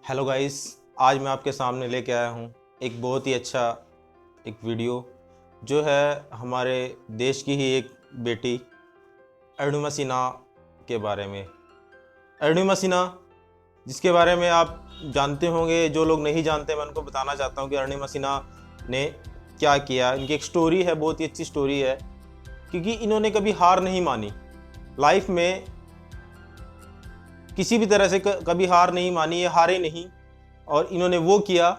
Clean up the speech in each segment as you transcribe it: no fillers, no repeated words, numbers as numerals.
Hello guys, आज मैं आपके सामने लेके आया हूँ एक बहुत ही अच्छा एक वीडियो जो है हमारे देश की ही एक बेटी अरुणिमा सिन्हा के बारे में। अरुणिमा सिन्हा जिसके बारे में आप जानते होंगे, जो लोग नहीं जानते मैं उनको बताना चाहता हूँ कि अरुणिमा सिन्हा ने क्या किया। इनकी एक स्टोरी है, बहुत ही अच्छी स्टोरी है, क्योंकि इन्होंने कभी हार नहीं मानी लाइफ में, किसी भी तरह से कभी हार नहीं मानी, ये हारे नहीं और इन्होंने वो किया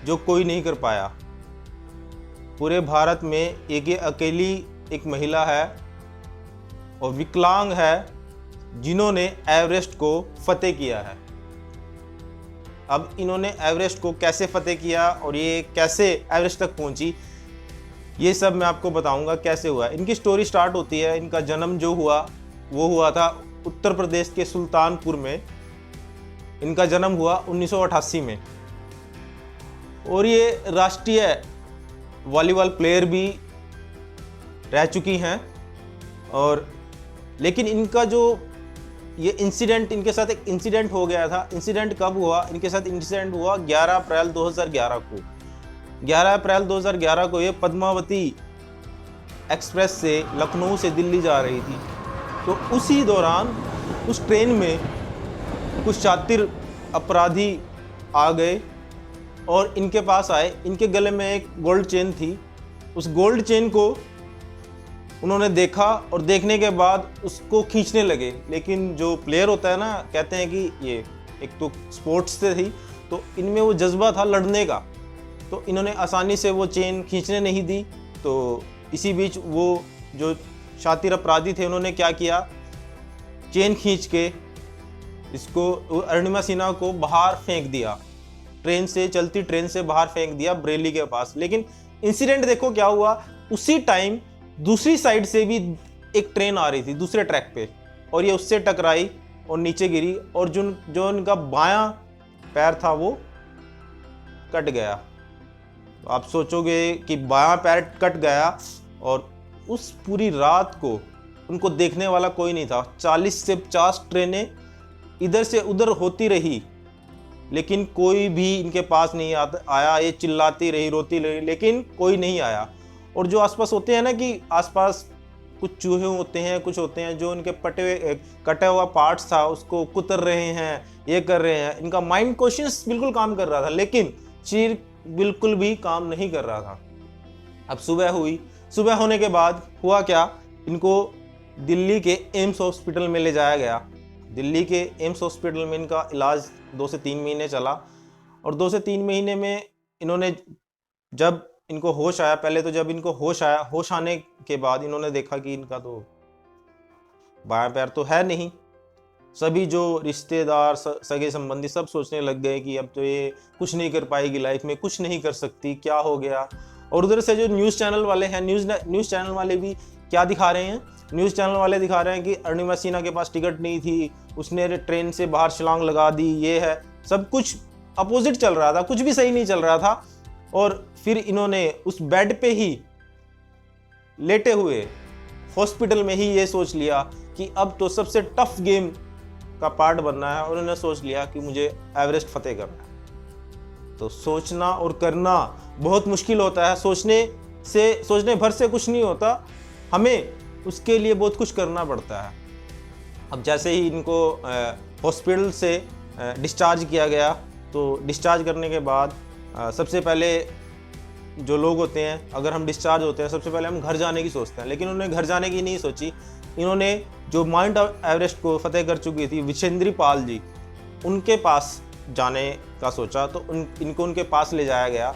जो कोई नहीं कर पाया। पूरे भारत में एक ये अकेली एक महिला है और विकलांग है जिन्होंने एवरेस्ट को फतेह किया है। अब इन्होंने एवरेस्ट को कैसे फतेह किया और ये कैसे एवरेस्ट तक पहुंची, ये सब मैं आपको बताऊंगा कैसे हुआ। इनकी स्टोरी स्टार्ट होती है, इनका जन्म जो हुआ वो हुआ था उत्तर प्रदेश के सुल्तानपुर में। इनका जन्म हुआ 1988 में और ये राष्ट्रीय वॉलीबॉल प्लेयर भी रह चुकी हैं। और लेकिन इनका जो ये इंसिडेंट, इनके साथ एक इंसिडेंट हो गया था। इंसिडेंट कब हुआ? इनके साथ इंसिडेंट हुआ 11 अप्रैल 2011 को। 11 अप्रैल 2011 को ये पद्मावती एक्सप्रेस से लखनऊ से दिल्ली जा रही थी। तो उसी दौरान उस ट्रेन में कुछ शातिर अपराधी आ गए और इनके पास आए। इनके गले में एक गोल्ड चेन थी। उस गोल्ड चेन को उन्होंने देखा और देखने के बाद उसको खींचने लगे। लेकिन जो प्लेयर होता है ना, कहते हैं कि ये एक तो स्पोर्ट्स से थी, तो इनमें वो जज्बा था लड़ने का, तो इन्होंने आसानी से वो चेन खींचने नहीं दी। तो इसी बीच वो जो शातिर अपराधी थे उन्होंने क्या किया, चेन खींच के इसको अरुणिमा सिन्हा को बाहर फेंक दिया, ट्रेन से, चलती ट्रेन से बाहर फेंक दिया बरेली के पास। लेकिन इंसिडेंट देखो क्या हुआ, उसी टाइम दूसरी साइड से भी एक ट्रेन आ रही थी दूसरे ट्रैक पे और ये उससे टकराई और नीचे गिरी और जो इनका बायां पैर था वो कट गया। तो आप सोचोगे कि बायां पैर कट गया और उस पूरी रात को उनको देखने वाला कोई नहीं था। 40 से 50 ट्रेनें इधर से उधर होती रही, लेकिन कोई भी इनके पास नहीं आया। ये चिल्लाती रही, रोती रही, लेकिन कोई नहीं आया। और जो आसपास होते हैं ना, कि आसपास कुछ चूहे होते हैं, कुछ होते हैं जो इनके कटा हुआ पार्ट्स था उसको कुतर रहे हैं, ये कर रहे हैं। इनका माइंड कॉन्शियस बिल्कुल काम कर रहा था, लेकिन शरीर बिल्कुल भी काम नहीं कर रहा था। अब सुबह हुई। सुबह होने के बाद हुआ क्या, इनको दिल्ली के एम्स हॉस्पिटल में ले जाया गया। दिल्ली के एम्स हॉस्पिटल में इनका इलाज 2 से 3 महीने चला और 2 से 3 महीने में इन्होंने, जब इनको होश आया, पहले तो जब इनको होश आया, होश आने के बाद इन्होंने देखा कि इनका तो बायां पैर तो है नहीं। सभी जो रिश्तेदार, सगे संबंधी सब सोचने लग गए कि अब तो ये कुछ नहीं कर पाएगी लाइफ में, कुछ नहीं कर सकती, क्या हो गया। और उधर से जो न्यूज़ चैनल वाले हैं, न्यूज़ चैनल वाले भी क्या दिखा रहे हैं, न्यूज़ चैनल वाले दिखा रहे हैं कि अरुणिमा सिन्हा के पास टिकट नहीं थी, उसने ट्रेन से बाहर छलांग लगा दी, ये है। सब कुछ अपोजिट चल रहा था, कुछ भी सही नहीं चल रहा था। और फिर इन्होंने उस बेड पे ही लेटे हुए हॉस्पिटल में ही ये सोच लिया कि अब तो सबसे टफ गेम का पार्ट बनना है। उन्होंने सोच लिया कि मुझे एवरेस्ट फतेह करना है। तो सोचना और करना बहुत मुश्किल होता है। सोचने भर से कुछ नहीं होता, हमें उसके लिए बहुत कुछ करना पड़ता है। अब जैसे ही इनको हॉस्पिटल से डिस्चार्ज किया गया, तो डिस्चार्ज करने के बाद सबसे पहले जो लोग होते हैं, अगर हम डिस्चार्ज होते हैं सबसे पहले हम घर जाने की सोचते हैं, लेकिन उन्होंने घर जाने की नहीं सोची। इन्होंने जो माउंट एवरेस्ट को फतेह कर चुकी थी विजेंद्री पाल जी, उनके पास जाने का सोचा। तो इनको उनके पास ले जाया गया।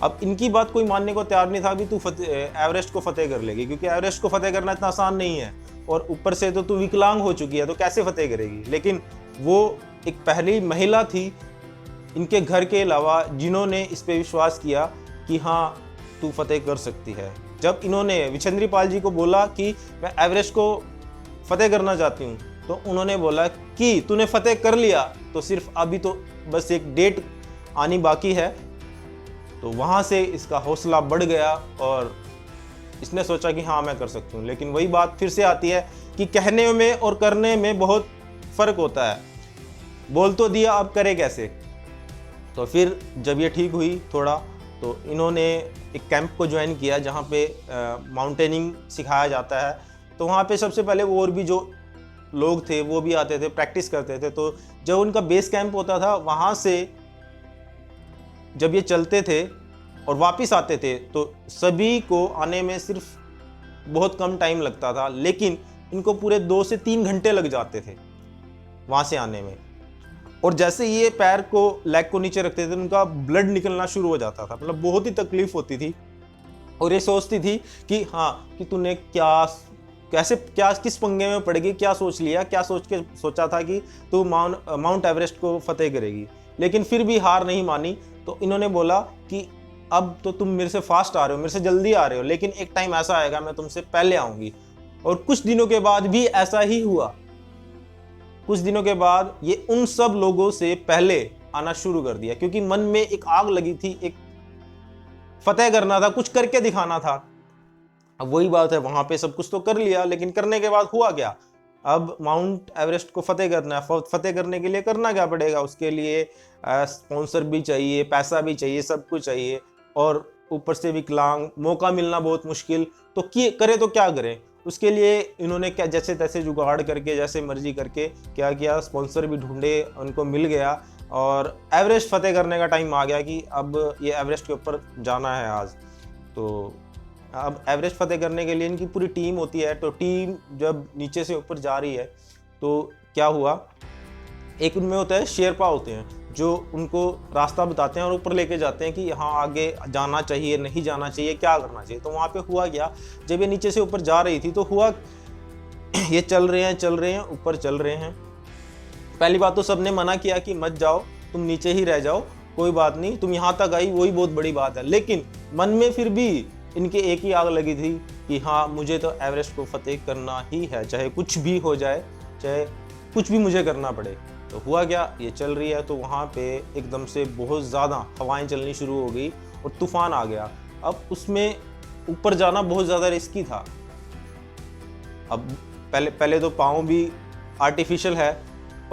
अब इनकी बात कोई मानने को तैयार नहीं था कि तू एवरेस्ट को फतेह कर लेगी, क्योंकि एवरेस्ट को फतेह करना इतना आसान नहीं है और ऊपर से तो तू विकलांग हो चुकी है, तो कैसे फतेह करेगी। लेकिन वो एक पहली महिला थी इनके घर के अलावा जिन्होंने इस पे विश्वास किया कि हाँ तू फतेह कर सकती है। जब इन्होंने विजेंद्री पाल जी को बोला कि मैं एवरेस्ट को फतेह करना चाहती हूँ, तो उन्होंने बोला कि तूने फतेह कर लिया, तो सिर्फ अभी तो बस एक डेट आनी बाकी है। तो वहाँ से इसका हौसला बढ़ गया और इसने सोचा कि हाँ मैं कर सकती हूँ। लेकिन वही बात फिर से आती है कि कहने में और करने में बहुत फ़र्क होता है। बोल तो दिया, अब करे कैसे। तो फिर जब ये ठीक हुई थोड़ा, तो इन्होंने एक कैंप को ज्वाइन किया जहाँ पे माउंटेनिंग सिखाया जाता है। तो वहाँ पे सबसे पहले और भी जो लोग थे वो भी आते थे, प्रैक्टिस करते थे। तो जब उनका बेस कैंप होता था, वहाँ से जब ये चलते थे और वापस आते थे तो सभी को आने में सिर्फ बहुत कम टाइम लगता था, लेकिन इनको पूरे 2 से 3 घंटे लग जाते थे वहाँ से आने में। और जैसे ये पैर को, लेग को नीचे रखते थे, उनका ब्लड निकलना शुरू हो जाता था। मतलब बहुत ही तकलीफ होती थी। और ये सोचती थी कि हाँ, कि तूने क्या किस पंगे में पड़ गई, क्या सोच लिया, क्या सोचा था कि तू माउंट एवरेस्ट को फतेह करेगी। लेकिन फिर भी हार नहीं मानी। तो इन्होंने बोला कि अब तो तुम मेरे से फास्ट आ रहे हो, मेरे से जल्दी आ रहे हो, लेकिन एक टाइम ऐसा आएगा मैं तुमसे पहले आऊंगी। और कुछ दिनों के बाद भी ऐसा ही हुआ। कुछ दिनों के बाद ये उन सब लोगों से पहले आना शुरू कर दिया, क्योंकि मन में एक आग लगी थी, एक फतेह करना था, कुछ करके दिखाना था। अब वही बात है, वहां पे सब कुछ तो कर लिया, लेकिन करने के बाद हुआ क्या? अब माउंट एवरेस्ट को फतेह करना है। फतेह करने के लिए करना क्या पड़ेगा? उसके लिए स्पॉन्सर भी चाहिए, पैसा भी चाहिए, सब कुछ चाहिए। और ऊपर से विकलांग, मौका मिलना बहुत मुश्किल। तो करे तो क्या करें? उसके लिए इन्होंने क्या जैसे तैसे जुगाड़ करके, जैसे मर्जी करके क्या किया, स्पॉन्सर भी ढूंढे, उनको मिल गया। और एवरेस्ट फतेह करने का टाइम आ गया कि अब ये एवरेस्ट के ऊपर जाना है आज। तो अब एवरेस्ट फतेह करने के लिए इनकी पूरी टीम होती है। तो टीम जब नीचे से ऊपर जा रही है तो क्या हुआ, एक उनमें होता है शेरपा होते हैं जो उनको रास्ता बताते हैं और ऊपर लेके जाते हैं कि यहाँ आगे जाना चाहिए, नहीं जाना चाहिए, क्या करना चाहिए। तो वहाँ पे हुआ क्या, जब ये नीचे से ऊपर जा रही थी तो हुआ, ये चल रहे हैं, ऊपर चल रहे हैं। पहली बात तो सबने मना किया कि मत जाओ, तुम नीचे ही रह जाओ, कोई बात नहीं, तुम यहाँ तक आई वही बहुत बड़ी बात है। लेकिन मन में फिर भी इनके एक ही आग लगी थी कि हाँ, मुझे तो एवरेस्ट को फतेह करना ही है, चाहे कुछ भी हो जाए, चाहे कुछ भी मुझे करना पड़े। तो हुआ क्या, ये चल रही है तो वहाँ पे एकदम से बहुत ज़्यादा हवाएं चलनी शुरू हो गई और तूफान आ गया। अब उसमें ऊपर जाना बहुत ज़्यादा रिस्की था। अब पहले तो पाँव भी आर्टिफिशियल है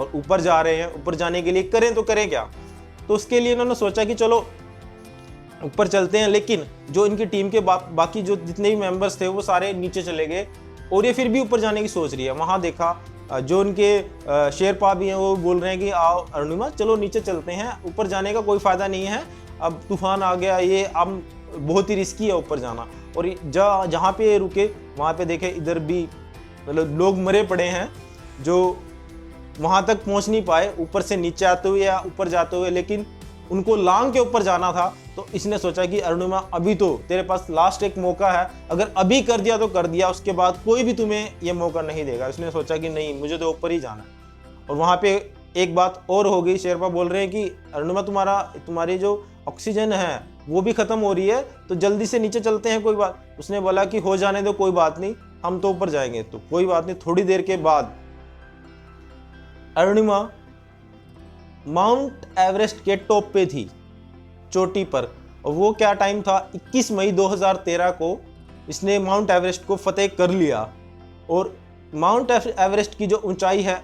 और ऊपर जा रहे हैं, ऊपर जाने के लिए करें तो करें क्या। तो उसके लिए इन्होंने सोचा कि चलो ऊपर चलते हैं। लेकिन जो इनकी टीम के बाकी जो जितने भी मेंबर्स थे वो सारे नीचे चले गए और ये फिर भी ऊपर जाने की सोच रही है। वहाँ देखा जो उनके शेरपा भी हैं वो बोल रहे हैं कि आओ अरुणिमा, चलो नीचे चलते हैं, ऊपर जाने का कोई फ़ायदा नहीं है, अब तूफान आ गया, ये अब बहुत ही रिस्की है ऊपर जाना। और जहाँ पे रुके वहाँ पे देखे इधर भी मतलब लोग मरे पड़े हैं जो वहाँ तक पहुँच नहीं पाए, ऊपर से नीचे आते हुए या ऊपर जाते हुए, लेकिन उनको लांग के ऊपर जाना था। तो इसने सोचा कि अरुणिमा, अभी तो तेरे पास लास्ट एक मौका है, अगर अभी कर दिया तो कर दिया, उसके बाद कोई भी तुम्हें ये मौका नहीं देगा। इसने सोचा कि नहीं, मुझे तो ऊपर ही जाना है। और वहाँ पे एक बात और हो गई, शेरपा बोल रहे हैं कि अरुणिमा, तुम्हारी जो ऑक्सीजन है वो भी खत्म हो रही है, तो जल्दी से नीचे चलते हैं, कोई बात। उसने बोला कि हो जाने दो, कोई बात नहीं, हम तो ऊपर जाएंगे। तो कोई बात नहीं, थोड़ी देर के बाद अरुणिमा माउंट एवरेस्ट के टॉप पे थी, चोटी पर। और वो क्या टाइम था, 21 मई 2013 को इसने माउंट एवरेस्ट को फतेह कर लिया। और माउंट एवरेस्ट की जो ऊंचाई है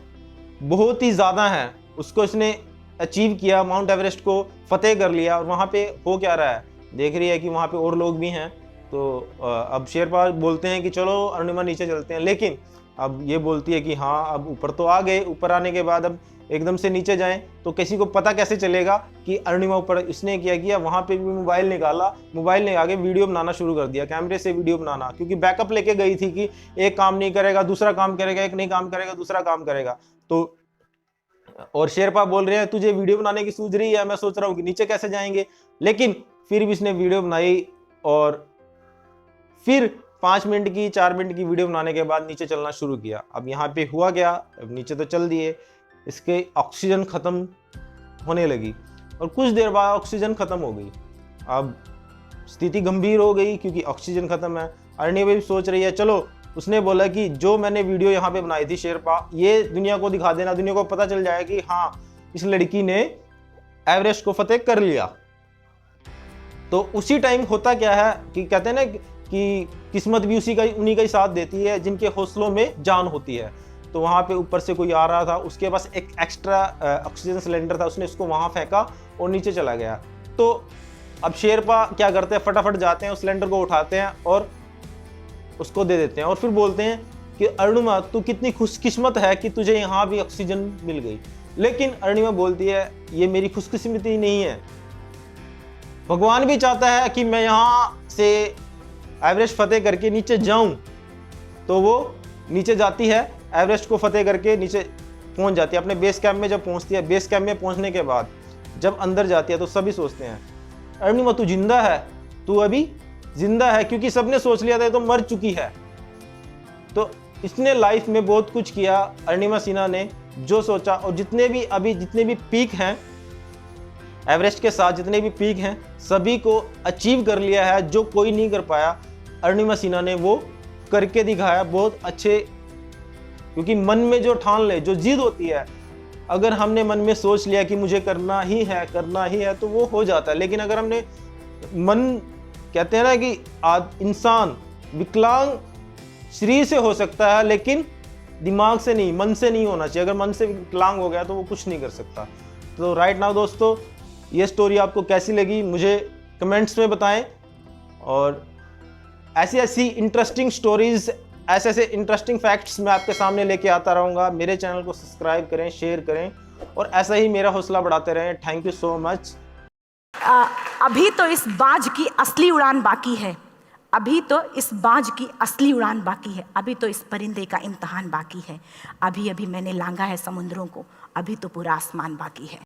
बहुत ही ज़्यादा है, उसको इसने अचीव किया, माउंट एवरेस्ट को फतेह कर लिया। और वहाँ पे हो क्या रहा है, देख रही है कि वहाँ पे और लोग भी हैं। तो अब शेरपा बोलते हैं कि चलो अरुणिमा नीचे चलते हैं, लेकिन अब ये बोलती है कि हाँ, अब ऊपर तो आ गए, ऊपर आने के बाद अब एकदम से नीचे जाएं तो किसी को पता कैसे चलेगा कि अरुणिमा ऊपर। इसने क्या किया, वहाँ पे भी मोबाइल निकाला, मोबाइल निकाल के वीडियो बनाना शुरू कर दिया, कैमरे से वीडियो बनाना, क्योंकि बैकअप लेके गई थी कि एक काम नहीं करेगा दूसरा काम करेगा, एक नहीं काम करेगा दूसरा काम करेगा। तो और शेरपा बोल रहे हैं तुझे वीडियो बनाने की सूझ रही है, मैं सोच रहा हूँ कि नीचे कैसे जाएंगे। लेकिन फिर भी इसने वीडियो बनाई और फिर 5 मिनट की 4 मिनट की वीडियो बनाने के बाद नीचे चलना शुरू किया। अब यहाँ पे हुआ क्या, अब नीचे तो चल दिए, इसके ऑक्सीजन खत्म होने लगी और कुछ देर बाद ऑक्सीजन खत्म हो गई। अब स्थिति गंभीर हो गई क्योंकि ऑक्सीजन खत्म है। अरुणिमा भी सोच रही है, चलो, उसने बोला कि जो मैंने वीडियो यहाँ पे बनाई थी शेरपा, ये दुनिया को दिखा देना, दुनिया को पता चल जाए कि हाँ, इस लड़की ने एवरेस्ट को फतेह कर लिया। तो उसी टाइम होता क्या है कि कहते हैं ना कि किस्मत भी उन्हीं का ही साथ देती है जिनके हौसलों में जान होती है। तो वहाँ पे ऊपर से कोई आ रहा था, उसके पास एक एक्स्ट्रा ऑक्सीजन सिलेंडर था, उसने उसको वहाँ फेंका और नीचे चला गया। तो अब शेरपा क्या करते हैं, फटाफट जाते हैं, उस सिलेंडर को उठाते हैं और उसको दे देते हैं और फिर बोलते हैं कि अरुणिमा तू कितनी खुशकिस्मत है कि तुझे यहाँ भी ऑक्सीजन मिल गई। लेकिन अरुणिमा बोलती है ये मेरी खुशकिस्मती नहीं है, भगवान भी चाहता है कि मैं यहाँ से एवरेस्ट फतेह करके नीचे जाऊं। तो वो नीचे जाती है, एवरेस्ट को फतेह करके नीचे पहुंच जाती है। अपने बेस कैंप में जब पहुंचती है, बेस कैंप में पहुंचने के बाद जब अंदर जाती है तो सभी सोचते हैं अरुणिमा तू जिंदा है, तू अभी जिंदा है, क्योंकि सबने सोच लिया था तो मर चुकी है। तो इसने लाइफ में बहुत कुछ किया अरुणिमा सिन्हा ने, जो सोचा। और जितने भी पीक हैं एवरेस्ट के साथ, जितने भी पीक हैं सभी को अचीव कर लिया है। जो कोई नहीं कर पाया अरुणिमा सिन्हा ने वो करके दिखाया बहुत अच्छे। क्योंकि मन में जो ठान ले, जो जिद होती है, अगर हमने मन में सोच लिया कि मुझे करना ही है तो वो हो जाता है। लेकिन अगर हमने मन, कहते हैं ना कि इंसान विकलांग शरीर से हो सकता है लेकिन दिमाग से नहीं, मन से नहीं होना चाहिए। अगर मन से विकलांग हो गया तो वो कुछ नहीं कर सकता। तो राइट नाउ दोस्तों, ये स्टोरी आपको कैसी लगी मुझे कमेंट्स में बताएं। और ऐसी इंटरेस्टिंग स्टोरीज, ऐसे इंटरेस्टिंग फैक्ट्स मैं आपके सामने लेके आता रहूँगा। मेरे चैनल को सब्सक्राइब करें, शेयर करें और ऐसा ही मेरा हौसला बढ़ाते रहें। Thank you so much. अभी तो इस बाज की असली उड़ान बाकी है, अभी तो इस बाज की असली उड़ान बाकी है, अभी तो इस परिंदे का इम्तहान बाकी है। अभी मैंने लांघा है समुद्रों को, अभी तो पूरा आसमान बाकी है।